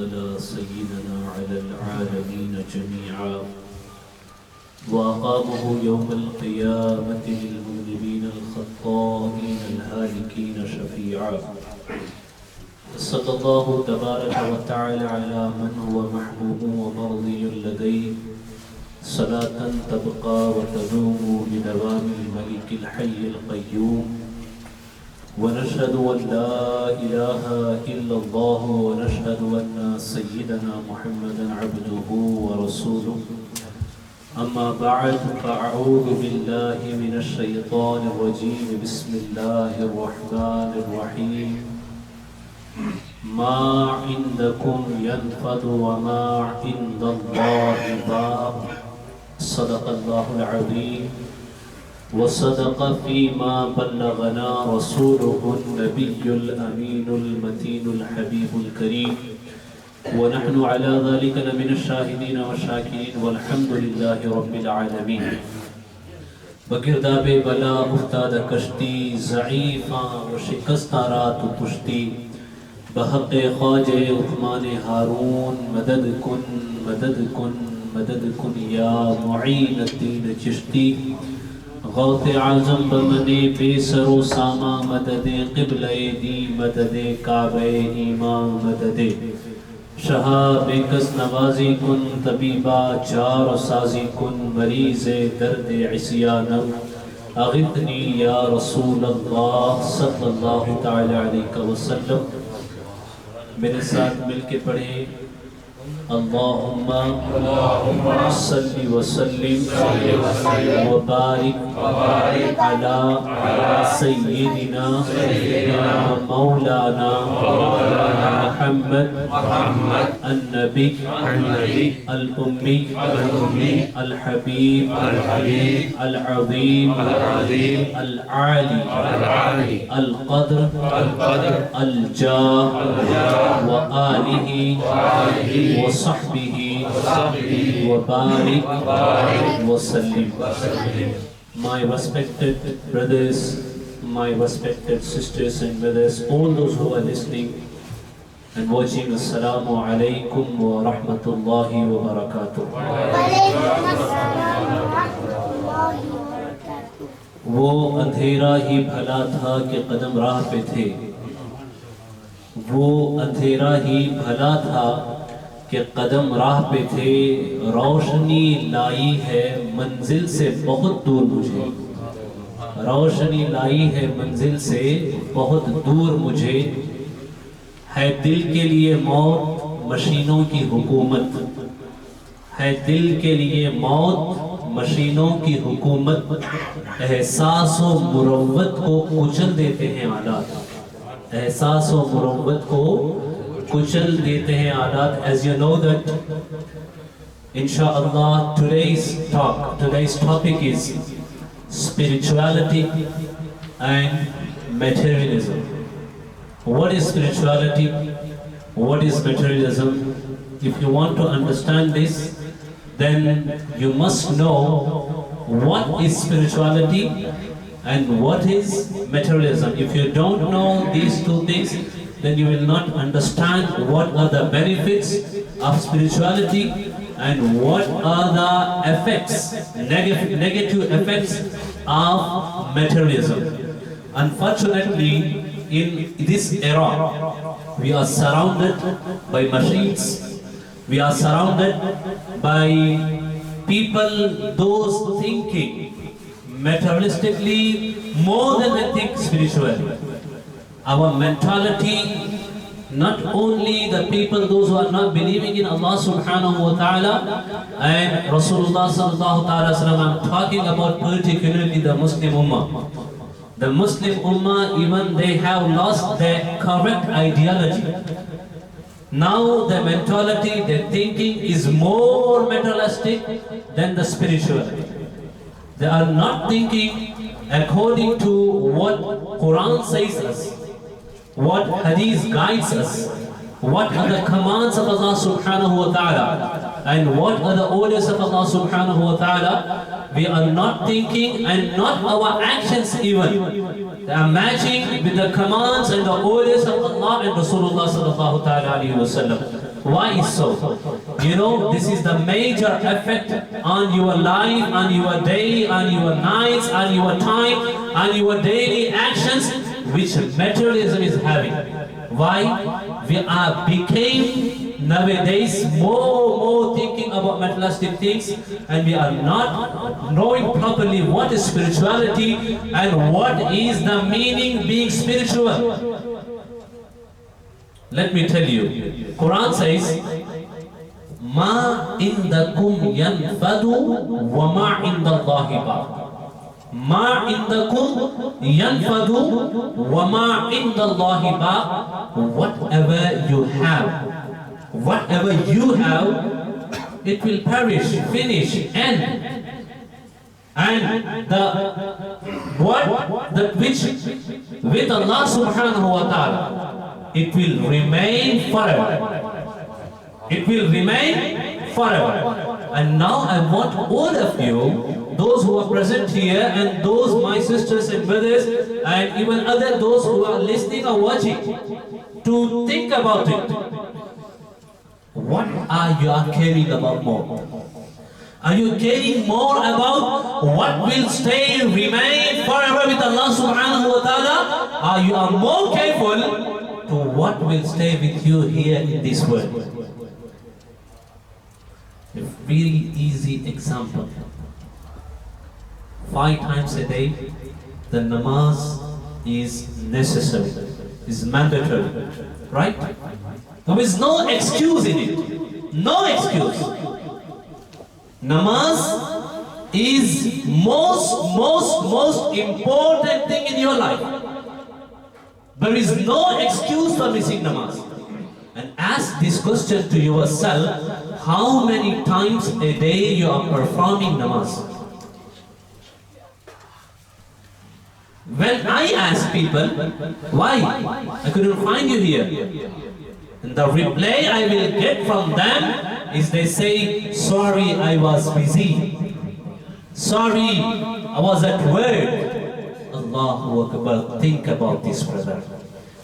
على سيدنا على العالمين جميعا وأقامه يوم القيامة للمذنبين الخطائين الهالكين شفيعا. صلى الله تبارك وتعالى على من هو محبوب ومرضي لديه صلاة تبقى وتدوم بدوام الملك الحي القيوم. ونشهد أن لا إله إلا الله ونشهد أن سيدنا محمدا عبده ورسوله. أما بعد فأعوذ بالله من الشيطان الرجيم. بسم الله الرحمن الرحيم. ما عندكم ينفد وما عند الله باق. صدق الله العظيم وصدق فيما بلغنا رسوله النبي الأمين المتين الحبيب الكريم. ونحن على ذلك لمن الشاهدين والشاكرين والحمد لله رب العالمين. بگرداب بلا افتاد کشتی ضعیفاں و شکستہ رات پشتی بحق خواجہ عثمان ہارون مدد کن مدد کن مدد کن یا معین الدین چشتی. غوث اعظم بمن بے سر و ساما مدد قبلہ دی مدد کعبہ ایمان مدد شہاب کس نوازی کن طبیبہ چار سازی کن مریض درد عصیانم اغثنی یا رسول اللہ صلی اللہ تعالی علیہ وسلم. میرے ساتھ مل کے پڑھیں اللہم صلی وسلم وبارک علی سیدنا مولانا محمد النبی الأمی الحبیب العظیم العالی القدر الجاہ وآلہ وصحبه وبارك وسلم. My respected brothers, my respected sisters and brothers, all those who are listening and watching, Assalamu alaikum wa rahmatullahi wa barakatuh. وہ اندھیرا ہی بھلا تھا کہ قدم راہ پہ تھے. وہ اندھیرا ہی بھلا تھا کہ قدم راہ پہ تھے. روشنی لائی ہے منزل سے بہت دور مجھے. روشنی لائی ہے منزل سے بہت دور مجھے. ہے دل کے لیے موت مشینوں کی حکومت. ہے دل کے لیے موت مشینوں کی حکومت. احساس و مروت کو کچل دیتے ہیں آلات. احساس و مروت کو کچل دیتے ہیں آلات. As you know that inshallah today's topic is spirituality and materialism. What is spirituality? What is materialism? If you want to understand this, then you must know what is spirituality and what is materialism. If you don't know these two things, then you will not understand what are the benefits of spirituality and what are the effects, negative effects of materialism. Unfortunately, in this era, we are surrounded by machines. We are surrounded by people, those thinking materialistically more than they think spiritually. Our mentality, not only the people, those who are not believing in Allah subhanahu wa ta'ala and Rasulullah sallallahu ta'ala sallam, I'm talking about particularly the Muslim Ummah. The Muslim Ummah, even they have lost their correct ideology. Now the mentality, their thinking is more materialistic than the spirituality. They are not thinking according to what Quran says us, what Hadith guides us, what are the commands of Allah subhanahu wa ta'ala, and what are the orders of Allah subhanahu wa ta'ala. We are not thinking, and not our actions even. They are matching with the commands and the orders of Allah and Rasulullah sallallahu ta'ala alayhi wa sallam. Why is so? You know, this is the major effect on your life, on your day, on your nights, on your time, on your daily actions, which materialism is having. Why? We are became nowadays more thinking about materialistic things, and we are not knowing properly what is spirituality and what is the meaning being spiritual. Let me tell you, Quran says, "Ma indakum yanfadu wa ma indallahi baq." Ma indakum yanfadu wa ma indallahi baq. Whatever you have, it will perish, finish, end. And which with Allah subhanahu wa ta'ala, it will remain forever. It will remain forever. And now I want all of you, those who are present here and those my sisters and brothers and even other those who are listening or watching, to think about it. What are you caring about more? Are you caring more about what will stay, remain forever with Allah subhanahu wa ta'ala? Or you are more careful to what will stay with you here in this world? A very easy example. 5 times a day, the namaz is necessary, is mandatory, right? There is no excuse in it. No excuse. Namaz is most important thing in your life. There is no excuse for missing namaz. And ask this question to yourself, how many times a day you are performing namaz? When I ask people, why? I couldn't find you here. And the reply I will get from them is they say, sorry, I was busy. Sorry, I was at work. Allahu Akbar, think about this, brother.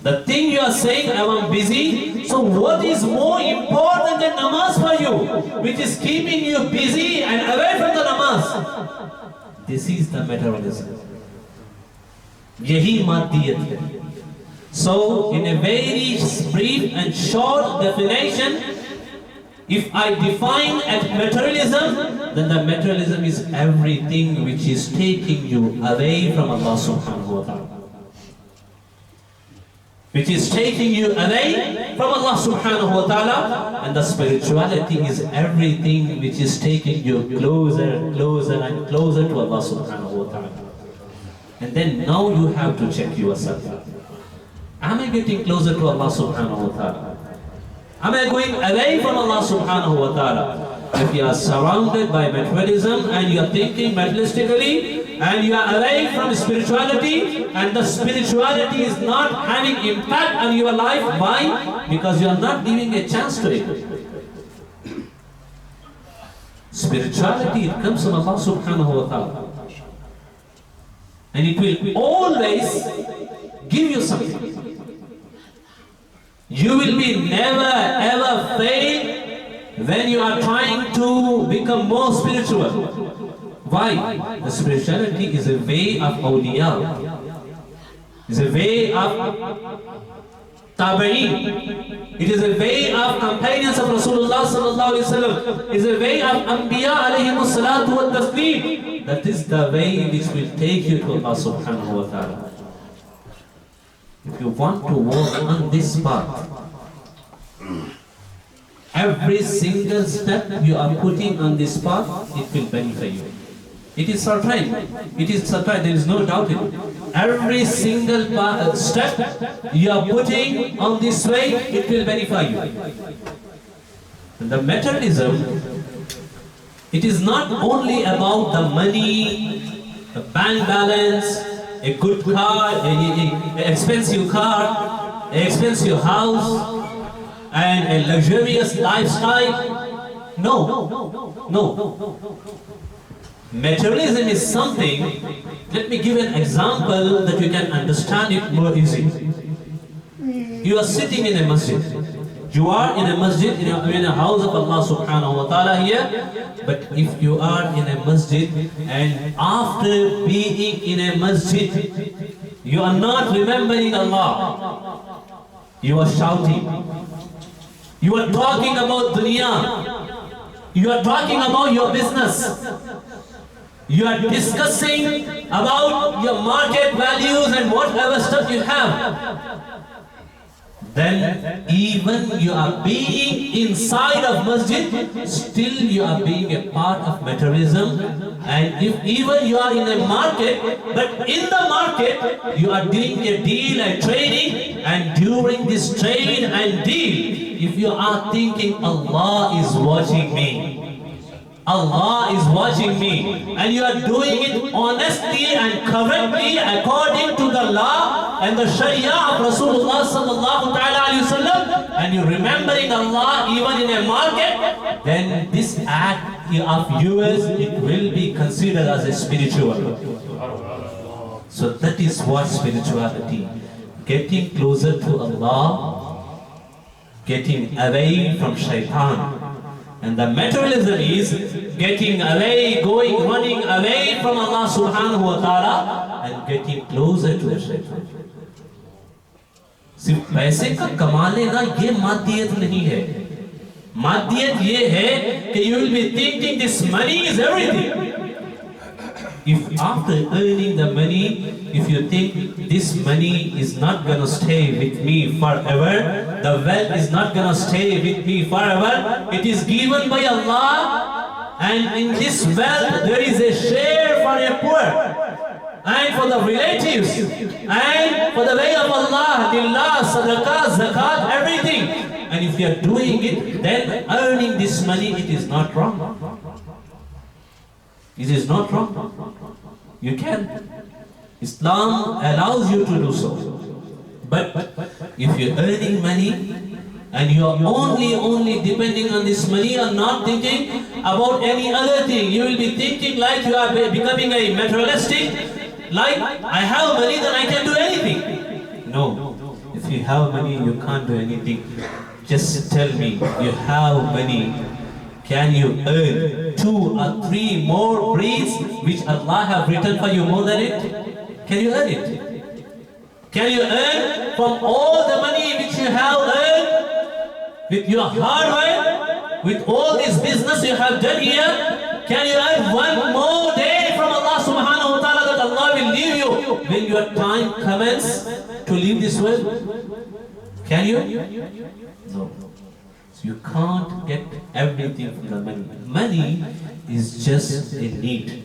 The thing you are saying, I am busy, so what is more important than namaz for you? Which is keeping you busy and away from the namaz. This is the materialism. Yahi maddiyat hai. So, in a very brief and short definition, if I define materialism, then the materialism is everything which is taking you away from Allah subhanahu wa ta'ala. Which is taking you away from Allah subhanahu wa ta'ala, and the spirituality is everything which is taking you closer and closer and closer to Allah subhanahu wa ta'ala. And then now you have to check yourself. Am I getting closer to Allah subhanahu wa ta'ala? Am I going away from Allah subhanahu wa ta'ala? If you are surrounded by materialism and you are thinking materialistically and you are away from spirituality, and the spirituality is not having impact on your life, why? Because you are not giving a chance to it. Spirituality, it comes from Allah subhanahu wa ta'ala. And it will always give you something. You will be never ever fail when you are trying to become more spiritual. Why? The spirituality is a way of awliya. It's a way of tabi'in. It is a way of companions of Rasulullah sallallahu alaihi wasallam. It's a way of anbiya alayhimu salatu wa taslim. That is the way which will take you to Allah subhanahu wa ta'ala. If you want to walk on this path, every single step you are putting on this path, it will benefit you. It is certain. It is certain. There is no doubt in it. Every single step you are putting on this way, it will benefit you. And the materialism, it is not only about the money, the bank balance, a good car, an expensive car, an expensive house, and a luxurious lifestyle. No. Materialism is something, let me give an example that you can understand it more easily. You are sitting in a masjid. You are in a masjid, in a house of Allah subhanahu wa ta'ala here. But if you are in a masjid and after being in a masjid, you are not remembering Allah, you are shouting, you are talking about dunya, you are talking about your business, you are discussing about your market values and whatever stuff you have, then even you are being inside of masjid, still you are being a part of materialism. And if even you are in a market, but in the market you are doing a deal and trading, and during this trade and deal, if you are thinking Allah is watching me, Allah is watching me, and you are doing it honestly and correctly according to the law and the Sharia of Rasulullah sallallahu alaihi wasallam, and you remembering Allah even in a market, then this act of yours, it will be considered as a spiritual. So that is what spirituality, getting closer to Allah, getting away from shaitan. And the materialism is getting away, going, running away from Allah subhanahu wa ta'ala and getting closer to the shaitan. सिर्फ पैसे का कमा लेना ये मादियत नहीं है. मादियत ये है कि you will be thinking this money is everything. If after earning the money, if you think this money is not going to stay with me forever, the wealth is not going to stay with me forever, it is given by Allah, and in this wealth there is a share for a poor, and for the relatives, and for the way of Allah, Lillah, Sadaqah, Zakat, everything. And if you are doing it, then earning this money, it is not wrong. It is not wrong. You can. Islam allows you to do so. But if you're earning money and you are only depending on this money and not thinking about any other thing, you will be thinking like you are becoming a materialistic, like I have money then I can do anything. No. If you have money, you can't do anything. Just tell me, you have money. Can you earn 2 or 3 more breeds which Allah have written for you more than it? Can you earn it? Can you earn from all the money which you have earned with your hard work, with all this business you have done here? Can you earn 1 more day from Allah subhanahu wa ta'ala that Allah will leave you when your time comes to leave this world? Can you? No. You can't get everything from the money. Money is just a need.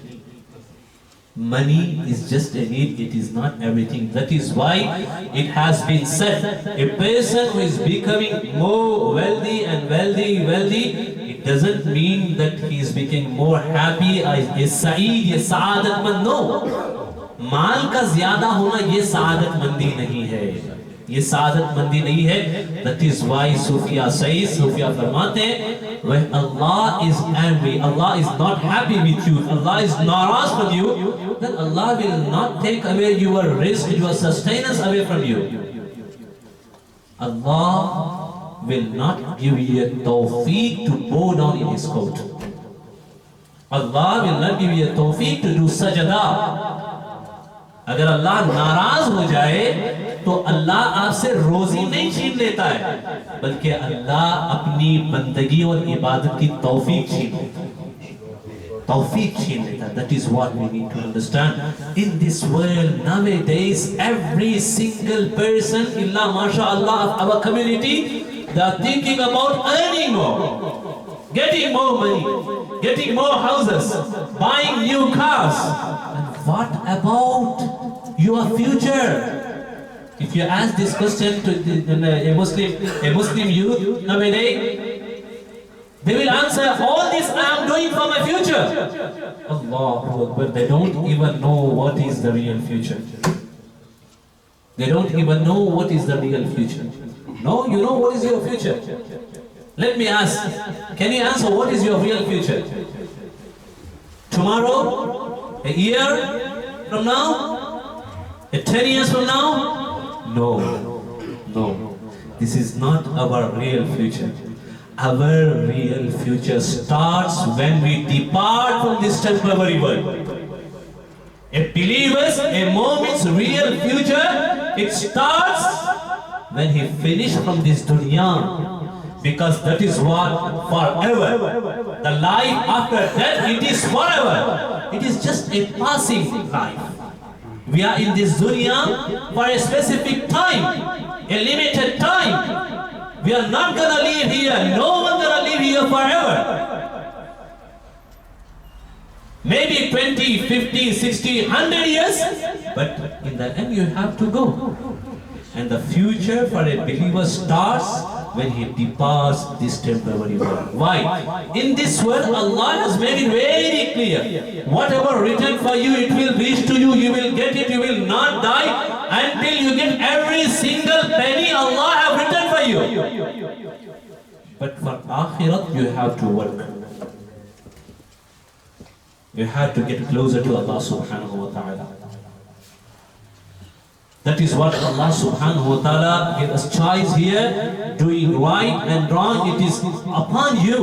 Money is just a need, it is not everything. That is why it has been said, a person who is becoming more wealthy and wealthy, it doesn't mean that he is becoming more happy, a sa'id, a sa'adatmand. No. Maal ka zyada hona ye sa'adatmandi nahi hai. یہ سعادت مندی نہیں ہے. That is why Sufia says, Sufia فرماتے ہیں, when Allah is angry, Allah is not happy with you, Allah is naraz from you, then Allah will not take away your rizq, your sustenance away from you. Allah will not give you a tawfiq to bow down in His court. Allah will not give you a tawfiq to do sajada. اگر اللہ ناراض ہو جائے تو اللہ آپ سے روزی نہیں چھین لیتا ہے, بلکہ اللہ اپنی بندگی اور عبادت کی توفیق چھین لیتا ہے. توفیق چھین لیتا ہے. That is what we need to understand. In this world nowadays, every single person, illa mashallah, of our community, they are thinking about earning more, getting more money, getting more houses, buying new cars. And what about your future? If you ask this question to a Muslim youth nowadays, they will answer, all this I am doing for my future. Allahu Akbar, they don't even know what is the real future. They don't even know what is the real future. No, you know what is your future? Let me ask, can you answer what is your real future? Tomorrow? A year from now? 10 years from now? No. This is not our real future. Our real future starts when we depart from this temporary world. A believer's, a moment's real future, it starts when he finishes from this dunya. Because that is what forever. The life after death, it is forever. It is just a passing life. We are in this dunya for a specific time, a limited time. We are not gonna live here. No one gonna live here forever. Maybe 20, 50, 60, 100 years. But in the end, you have to go. And the future for a believer starts when he departs this temporary world. Why? In this world, Allah has made it very clear. Whatever written for you, it will reach to you. You will get it. You will not die until you get every single penny Allah have written for you. But for Akhirat, you have to work. You have to get closer to Allah subhanahu wa ta'ala. That is what Allah subhanahu wa ta'ala gave us choice here, doing right and wrong, it is upon you.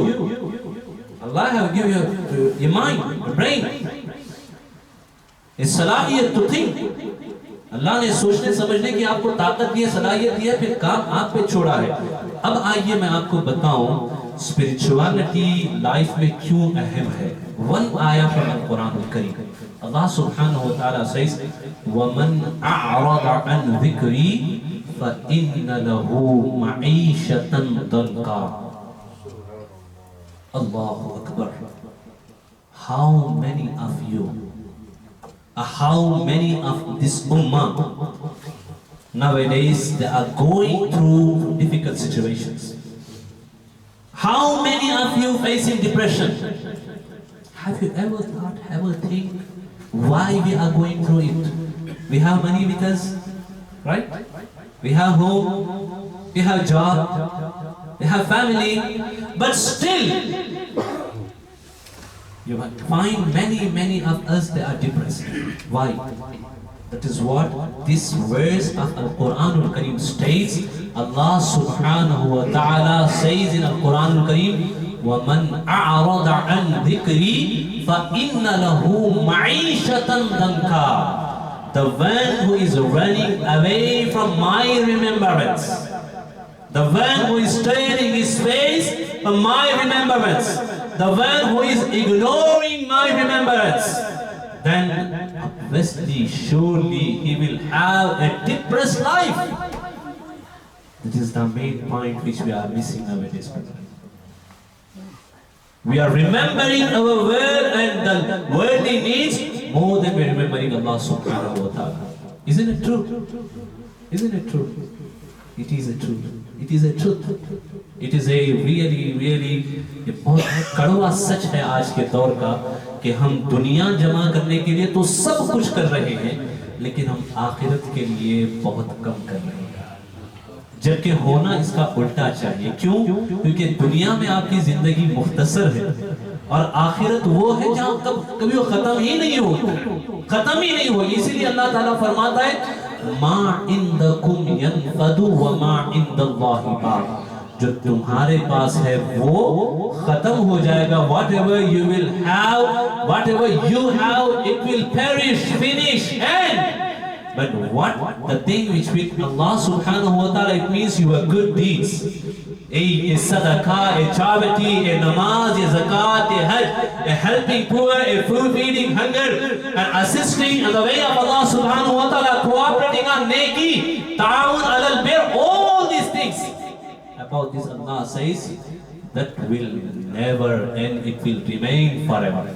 Allah have given you your mind, your brain, a salahiyat to think. Allah نے سوچنے سمجھنے کی آپ کو طاقت دی ہے, صلاحیت دی ہے, پھر کام آپ پہ چھوڑا ہے. اب آئیے میں آپ کو بتاؤں اسپرچوالٹی لائف میں کیوں اہم ہے. ون آیا from القرآن الکریم. Allah subhanahu wa ta'ala says, وَمَنْ أَعْرَضَ عَنْ ذِكْرِي فَإِنَّ لَهُ مَعِيشَةً ضَنْكًا. Allahu Akbar. How many of you, how many of this ummah nowadays, they are going through difficult situations? How many of you facing depression? Have you ever thought, ever think why we are going through it? We have money with us, right? We have home, we have job, we have family, but still you might find many of us, they are depressed. Why? That is what this verse of Al-Quran Al-Kareem states. Allah subhanahu wa ta'ala says in Al-Quran Al-Kareem, وَمَنْ أَعْرَضَ عَنْ ذِكْرِي فَإِنَّ لَهُ مَعِيشَةً ضَنْكًا. The one who is running away from my remembrance, the one who is turning his face from my remembrance, the one who is ignoring my remembrance, then obviously, surely he will have a depressed life. That is the main point which we are missing nowadays. We are remembering our world and the worldly needs more than we are remembering Allah subhanahu wa ta'ala. Isn't it true? Isn't it true? It is a truth. It is a truth. It is a really बहुत कड़वा सच है आज के दौर का कि हम दुनिया जमा करने के लिए तो सब कुछ कर रहे हैं, लेकिन हम आखिरत के लिए बहुत कम कर रहे हैं. जबकि होना इसका उल्टा चाहिए. क्यों? क्योंकि दुनिया में आपकी जिंदगी मुख्तसर है और आखिरत वो है जहाँ कभी वो खत्म ही नहीं हो, खत्म ही नहीं होगी. इसीलिए अल्लाह ताला फरमाता है मा इंदकुम यनफदु व मा इंदल्लाहि बाक़. जो तुम्हारे पास है वो खत्म हो जाएगा. Whatever you will have, whatever you have, it will perish, finish, end. But what the thing which with Allah subhanahu wa ta'ala, it means your good deeds, a sadaqah, a charity, a namaz, a zakat, a hajj, a helping poor, a food feeding hunger, and assisting in the way of Allah subhanahu wa ta'ala, cooperating on neki, ta'awun alal bir, all these things. About this Allah says that will never end, it will remain forever.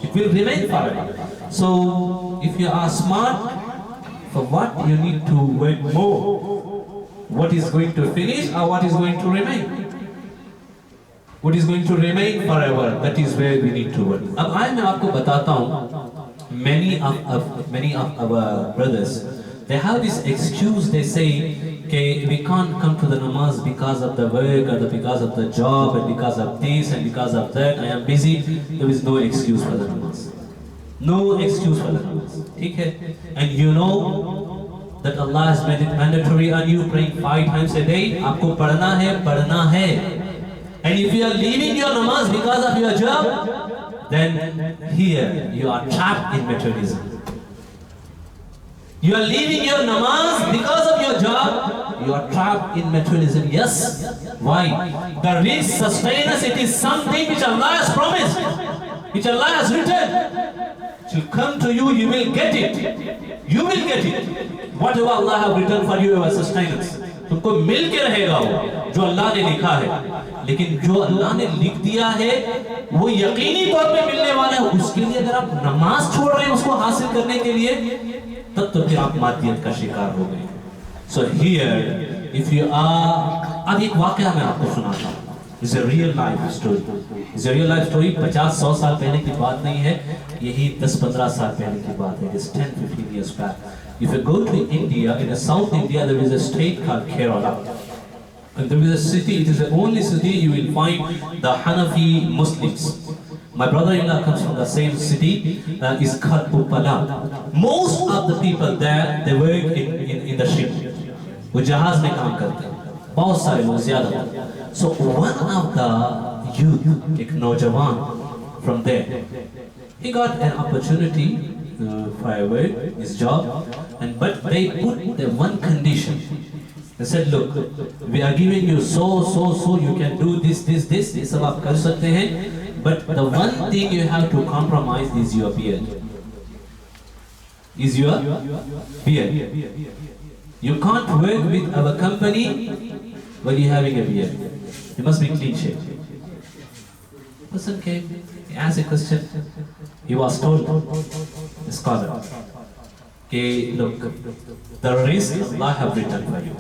It will remain forever. So if you are smart, for what you need to work more? What is going to finish or what is going to remain? What is going to remain forever? That is where we need to work. अब आए मैं आपको बताता हूँ, many of our brothers, they have this excuse. They say, okay, we can't come to the namaz because of the work or because of the job and because of this and because of that. I am busy. There is no excuse for the namaz. No excuse for the namaz. ठीक है? And you know, that Allah has made it mandatory on you, praying 5 times a day. आपको पढ़ना है. And if you are leaving your namaz because of your job, then here you are trapped in materialism. You are leaving your namaz because of your job, you are trapped in materialism. Yes. Why? The rich sustenance, it is something which Allah has promised, which Allah has written. It will come to you, you will get it. You will get it. Whatever Allah have written for you, your sustenance. तुमको मिल के रहेगा वो जो अल्लाह ने लिखा है. लेकिन जो अल्लाह ने लिख दिया है वो यकीनी तौर पे मिलने वाला है. उसके लिए अगर आप नमाज छोड़ रहे हैं उसको हासिल करने के लिए, तब तो फिर आप मादियत का शिकार हो गए. So here, if you are, अब एक वाकया मैं आपको सुनाता हूँ. It's a real life story. It's a real life story. 50-100 साल पहले की बात नहीं है, यही 10-15 साल पहले की बात है. It's 10-15 years back. If you go to India, in South India, there is a state called Kerala. And there is a city, it is the only city you will find the Hanafi Muslims. My brother-in-law comes from the same city, is called Uppala. Most of the people there, they work in the ship. वो जहाज में काम करते हैं. बहुत सारे लोग ज़्यादा. So one of the youth, एक नौजवान from there, he got an opportunity for a work, his job, but they put the one condition. They said, look, we are giving you so, you can do this, ये सब आप कर सकते हैं, but the one thing you have to compromise is your beard. Is your beard. You can't work with our company while you're having a beard. You must be clean shaved. Person came, he asked a question. He was told, the scholar, okay, look, the risk Allah have written for you.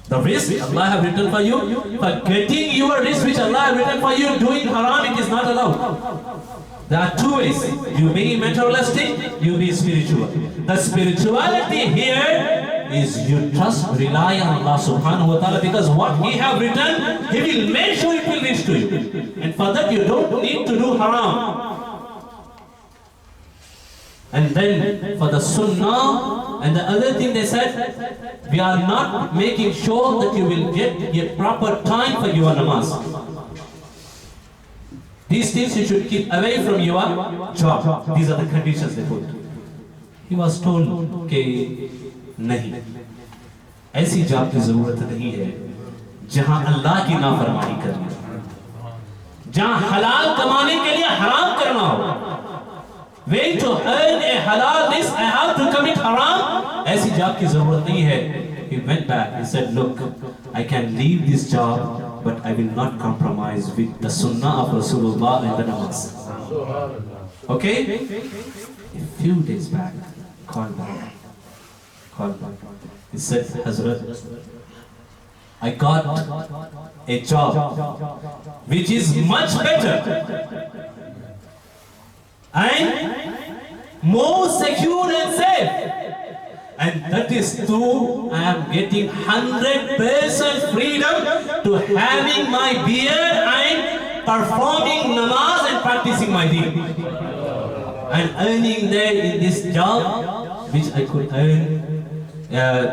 The risk Allah have written for you, for getting your risk which Allah have written for you, doing haram, it is not allowed. There are two ways. You be materialistic, you be spiritual. The spirituality here is you trust, rely on Allah subhanahu wa ta'ala, because what He have written, He will make sure it will reach to you. And for that you don't need to do haram. And then for the sunnah and the other thing they said, we are not making sure that you will get a proper time for your namaz. These things you should keep away from your job. These are the conditions they put. He was told, okay, नहीं, ऐसी job की जरूरत नहीं है जहां अल्लाह की नाफरमानी करनी हो, जहां हलाल कमाने के लिए हराम करना हो. Way to earn a halal risk, I have to commit haram. ऐसी जॉब की जरूरत नहीं है. He went back. He said, look, I can leave this job, but I will not compromise with the sunnah of Rasulullah and the namaz. Okay? A few days back, called back. He said, Hazrat, I got a job which is much better and more secure and safe, and that is true. I am getting 100% freedom to having my beard and performing namaz and practicing my deen and earning there in this job which I could earn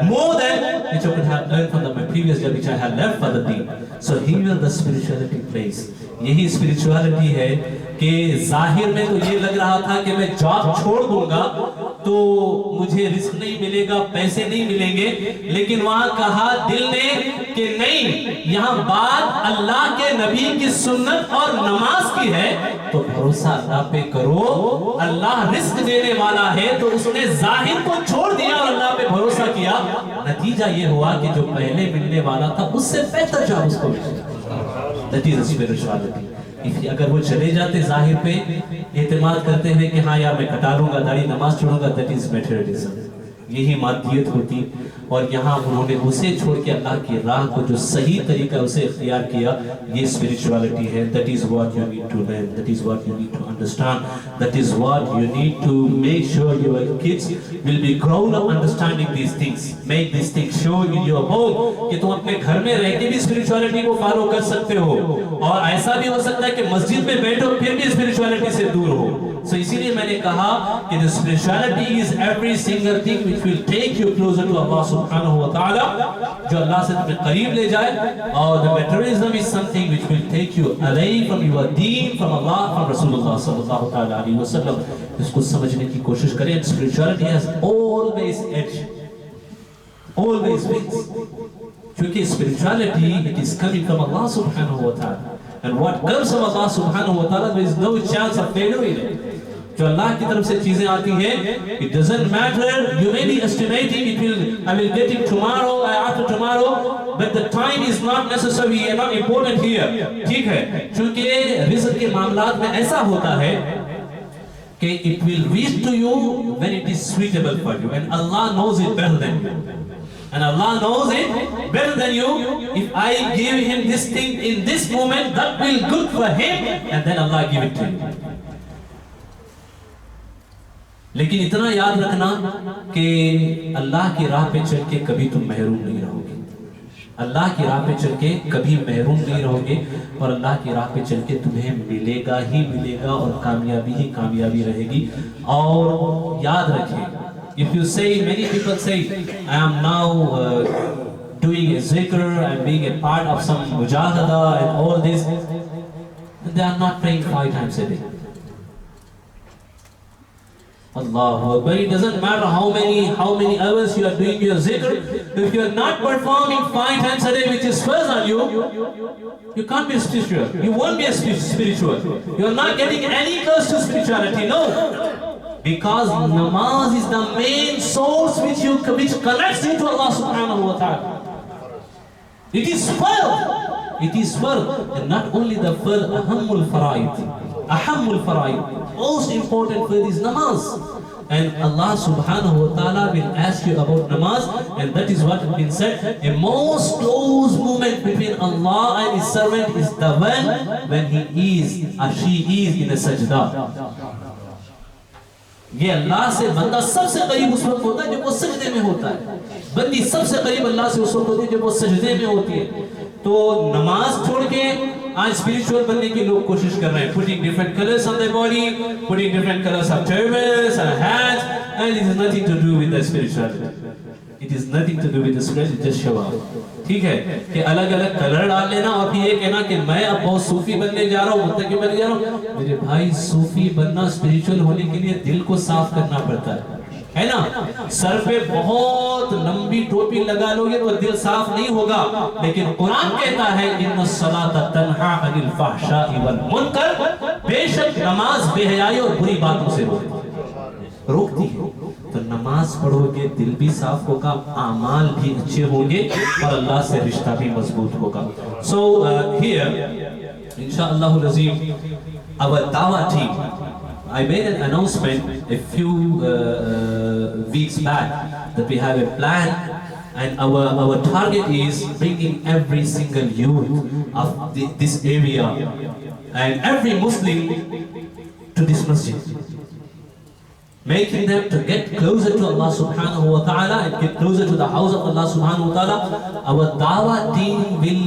more than which I could have earned from my previous job which I had left for the deen. So here the spirituality plays. यही spirituality है कि जाहिर में तो ये लग रहा था कि मैं जॉब छोड़ दूंगा तो मुझे रिस्क नहीं मिलेगा, पैसे नहीं मिलेंगे, लेकिन वहां कहा दिल ने कि नहीं, यहाँ बात अल्लाह के नबी की सुन्नत और नमाज की है, तो भरोसा अल्लाह पे करो, अल्लाह रिस्क देने वाला है. तो उसने जाहिर को छोड़ दिया और अल्लाह पे भरोसा किया. नतीजा ये हुआ कि जो पहले मिलने वाला था उससे बेहतर जॉब उसको मिला. That is spirituality. अगर वो चले जाते जाहिर पे एतमाद करते हैं कि हाँ यार मैं कटा लूंगा दाढ़ी, नमाज छोड़ूंगा, that is materialism. यही मादियत होती. और यहाँ उन्होंने उसे छोड़ के अल्लाह की राह को जो सही तरीका उसे इख्तियार किया, ये spirituality है. That is what you need to learn. That is what you need to understand. That is what you need to make sure your kids will be grown up understanding these things. Make these things show in your home कि तुम अपने घर में रह के भी spirituality को follow कर सकते हो. और ऐसा भी हो सकता है कि मस्जिद में बैठो फिर भी spirituality से दूर हो. So اسی لیے میں نے کہا کہ the spirituality is every single thing which will take you closer to Allah subhanahu wa ta'ala, جو اللہ سے تمہیں قریب لے جائے. اور the materialism is something which will take you away from your deen, from Allah, from Rasulullah sallallahu ta'ala alayhi wa sallam. اس کو سمجھنے کی کوشش کریں. Spirituality has always edge, always wins. کیونکہ spirituality, it is coming from Allah subhanahu wa ta'ala. And what comes from Allah subhanahu wa ta'ala, there is no chance of failure in it. جو اللہ کی طرف سے چیزیں آتی ہیں, it doesn't matter, you may be estimating it will, I will get it tomorrow, after tomorrow, but the time is not necessary and not important here. ٹھیک ہے, چونکہ رزق کے معاملات میں ایسا ہوتا ہے کہ it will reach to you when it is suitable for you, and Allah knows it better than you. And Allah knows it better than you. If I give him this thing in this moment, that will good for him, and then Allah give it to you. لیکن اتنا یاد رکھنا کہ اللہ کی راہ پہ چل کے کبھی تم محروم نہیں رہو گے. اللہ کی راہ پہ چل کے کبھی محروم نہیں رہو گے, اور اللہ کی راہ پہ چل کے تمہیں ملے گا ہی ملے گا, اور کامیابی ہی کامیابی رہے گی. اور یاد رکھیں, if you say, many people say, I am now doing a zikr, I am being a part of some mujahada and all this, they are not praying 5 times a day. Allahu Akbar. It doesn't matter how many hours you are doing your zikr, if you are not performing 5 times a day, which is first on you, you can't be spiritual. You won't be spiritual. You are not getting any close to spirituality. No. Because namaz is the main source which connects you to Allah subhanahu wa ta'ala. It is fard. It is fard. And not only the fard, ahammul faraid. Ahammul faraid. Most important fard is namaz. And Allah subhanahu wa ta'ala will ask you about namaz. And that is what has been said. A most close moment between Allah and His servant is the one when he is or she is in a sajda. یہ اللہ سے بندہ سب سے قریب اس وقت ہوتا ہے جب وہ سجدے میں ہوتا ہے. بندی سب سے قریب اللہ سے اس وقت ہوتی ہے جب وہ سجدے میں ہوتی ہے. تو نماز چھوڑ کے آج spiritual بننے کی لوگ کوشش کر رہے ہیں. Putting different colors on their body, putting different colors of turbans and hats, and it has nothing to do with the spirituality. It is nothing to do with the spirituality, just show up. ٹھیک ہے کہ الگ الگ colour ڈال لینا اور پھر یہ کہنا کہ میں اب بہت صوفی بننے جا رہا ہوں, متقی بننے جا رہا ہوں. میرے بھائی, صوفی بننا, اسپریچول ہونے کے لیے دل کو صاف کرنا پڑتا ہے نا. سر پہ بہت لمبی ٹوپی لگا لو گے تو دل صاف نہیں ہوگا. لیکن قرآن کہتا ہے ان الصلاۃ تنہی عن الفحشاء والمنکر, بے شک نماز بے حیائی اور بری باتوں سے روکتی ہے. تو نماز پڑھو گے دل بھی صاف ہوگا, اعمال بھی اچھے ہوں گے, اور اللہ سے رشتہ بھی مضبوط ہوگا. So here, inshallah al-Azim, our dawah team, I made an announcement a few weeks back that we have a plan, and our target is bringing every single youth of this area and every Muslim to this masjid, making them to get closer to Allah subhanahu wa ta'ala and get closer to the house of Allah subhanahu wa ta'ala. Our dawah team will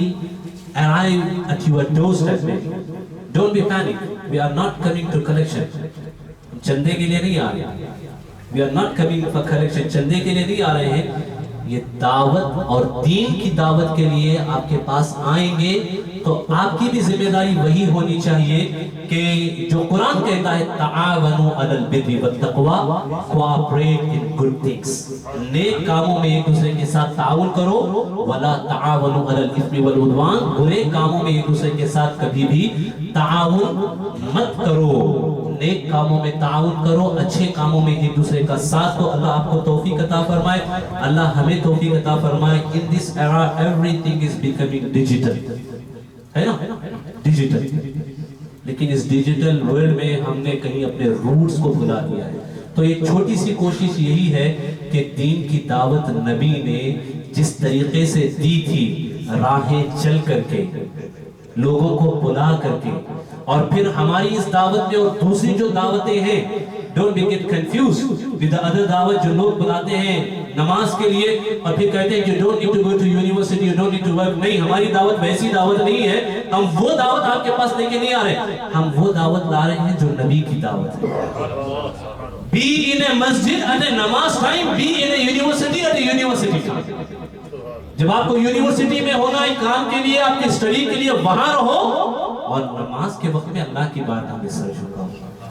arrive at your doorstep. Don't be panicked. We are not coming to collection. چندے کے لیے نہیں آ رہے. We are not coming for collection. چندے کے لیے نہیں آ رہے ہیں. یہ دعوت اور دین کی دعوت کے لیے آپ کے پاس آئیں گے تو آپ کی بھی ذمہ داری وہی ہونی چاہیے کہ جو قرآن کہتا ہے تعاونوا علی البر والتقوی, کوآپریٹ ان گڈ تھنگس, نیک کاموں میں ایک دوسرے کے ساتھ تعاون کرو, ولا تعاونوا علی الاثم والعدوان, برے کاموں میں ایک دوسرے کے ساتھ کبھی بھی تعاون مت کرو. نیک کاموں میں تعاون کرو, اچھے کاموں میں ایک دوسرے کا ساتھ دو. اللہ آپ کو توفیق عطا فرمائے, اللہ ہمیں توفیق عطا فرمائے. In this era everything is becoming digital, ہے نا, ڈیجیٹل. لیکن اس ڈیجیٹل ورلڈ میں ہم نے کہیں اپنے روٹس کو بھلا دیا ہے. تو ایک چھوٹی سی کوشش یہی ہے کہ دین کی دعوت نبی نے جس طریقے سے دی تھی, راہیں چل کر کے, لوگوں کو بلا کر کے، اور پھر ہماری اس دعوت میں اور دوسری جو دعوتیں ہیں، don't be get confused with the other دعوت جو لوگ بلاتے ہیں نماز کے لیے اور پھر کہتے ہیں you don't need to go to university, you don't need to work. نہیں، ہماری دعوت ویسی دعوت نہیں ہے. ہم وہ دعوت آپ کے پاس لے کے نہیں آ رہے، ہم وہ دعوت لا رہے ہیں جو نبی کی دعوت ہے. Be in a masjid at a namaz time, be in a university at a university time. جب آپ کو یونیورسٹی میں ہونا ہے کام کے لیے، آپ کی اسٹڈی کے لیے، وہاں رہو، اور نماز کے وقت میں اللہ کی بارگاہ میں سر جھکاؤ.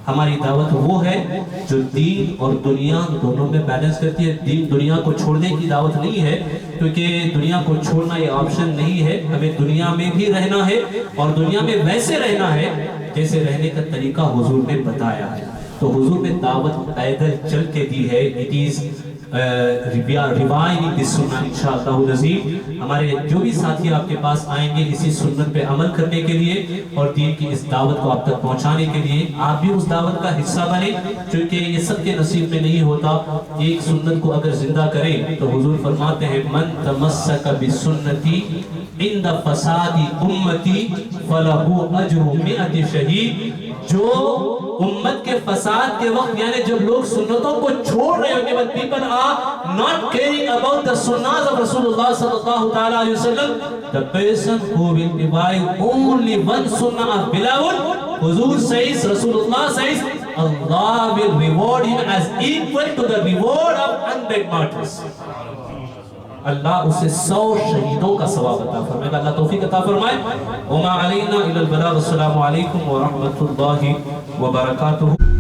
ہماری دعوت وہ ہے جو دین اور دنیا دونوں میں بیلنس کرتی ہے. دین دنیا کو چھوڑنے کی دعوت نہیں ہے، کیونکہ دنیا کو چھوڑنا یہ آپشن نہیں ہے. ہمیں دنیا میں بھی رہنا ہے، اور دنیا میں ویسے رہنا ہے جیسے رہنے کا طریقہ حضور نے بتایا ہے. تو حضور نے دعوت پیدل چل کے دی ہے. اٹ از روایت بالسنہ انشاءاللہ العزیز. ہمارے جو بھی ساتھی آپ کے پاس آئیں گے اسی سنت پہ عمل کرنے کے لیے اور دین کی اس دعوت کو آپ تک پہنچانے کے لیے، آپ بھی اس دعوت کا حصہ بنیں، کیونکہ یہ سب کے نصیب میں نہیں ہوتا. ایک سنت کو اگر زندہ کریں تو حضور فرماتے ہیں من تمسک بسنتی عند فساد امتی فلہ اجر مئۃ شہید. جو امت کے فساد کے وقت، یعنی جب لوگ سنتوں کو چھوڑ رہے ہوتے، when people are not caring about the sunnahs of Rasulullah sallallahu ta'ala alayhi wa sallam, the person who will divide only one sunnah of Bilal, Huzur says, Rasulullah says, Allah will reward him as equal to the reward of 100 martyrs. اللہ اسے 100 شہیدوں کا ثواب عطا فرمائے. اللہ توفیق عطا فرمائے. وما علینا الا البلاغ. السلام علیکم ورحمۃ اللہ وبرکاتہ.